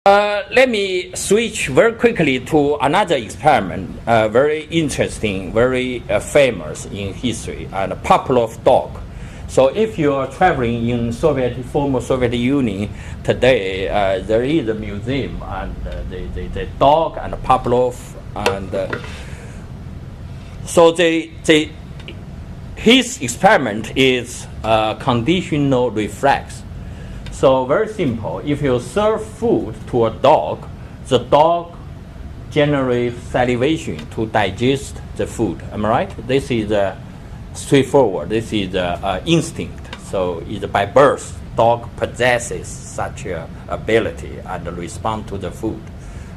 Let me switch very quickly to another experiment, very interesting, very famous in history, and Pavlov dog. So if you are traveling in former Soviet Union today, there is a museum and the dog and Pavlov, and so his experiment is conditional reflex. So very simple. If you serve food to a dog, the dog generates salivation to digest the food. Am I right? This is straightforward. This is instinct. So it's by birth, dog possesses such ability and respond to the food,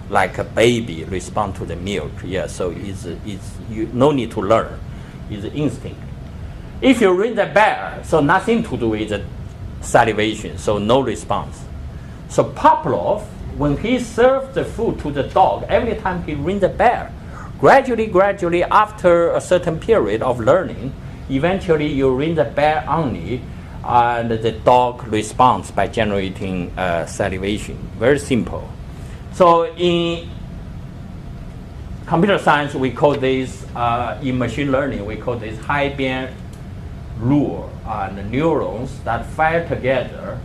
like a baby respond to the milk. Yeah. So you no need to learn. It's instinct. If you ring the bell, so nothing to do with the salivation, so no response. So Pavlov, when he served the food to the dog, every time he rings the bell, gradually, after a certain period of learning, eventually you ring the bell only, and the dog responds by generating salivation. Very simple. So in computer science, we call this, in machine learning, we call this high band rule, and neurons that fire together,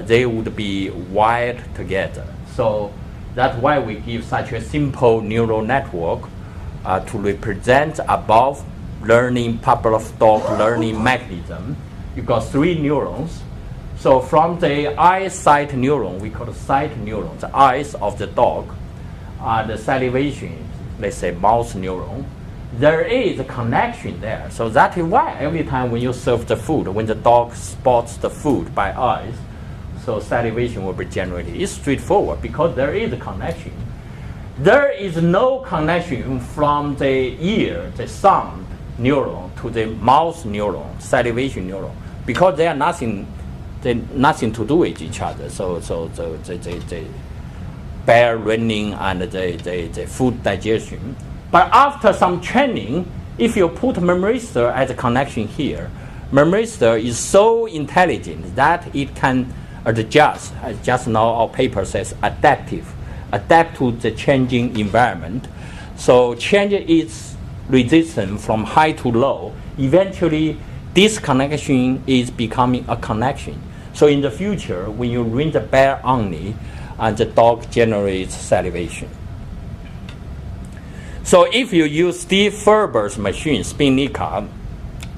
they would be wired together. So that's why we give such a simple neural network to represent above learning Pavlov dog learning mechanism. You got 3 neurons. So from the eyesight neuron, we call the sight neuron, the eyes of the dog, the salivation, let's say mouth neuron. There is a connection there. So that is why every time when you serve the food, when the dog spots the food by eyes, so salivation will be generated. It's straightforward because there is a connection. There is no connection from the ear, the sound neuron, to the mouth neuron, salivation neuron, because they are nothing to do with each other. So the bell ringing and the food digestion. But after some training, if you put memristor as a connection here, memristor is so intelligent that it can adjust, as just now our paper says, adapt to the changing environment. So change its resistance from high to low. Eventually, this connection is becoming a connection. So in the future, when you ring the bell only, and the dog generates salivation. So if you use Steve Ferber's machine, S-MRiC,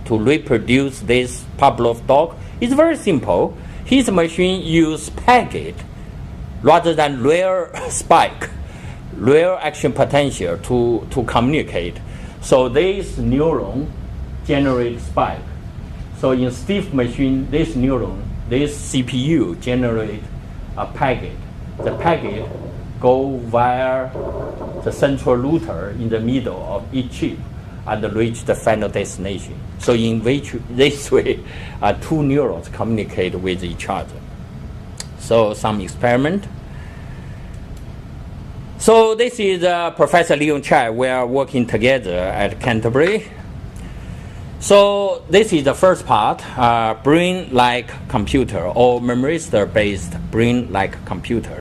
to reproduce this Pavlov dog, it's very simple. His machine uses packet rather than real spike, real action potential to communicate. So this neuron generates spike. So in Steve machine, this neuron, this CPU generates a packet. The packet go via the central router in the middle of each chip and reach the final destination. So in this way, 2 neurons communicate with each other. So some experiment. So this is Professor Leon Chai. We are working together at Canterbury. So this is the first part, brain-like computer, or memristor-based brain-like computer.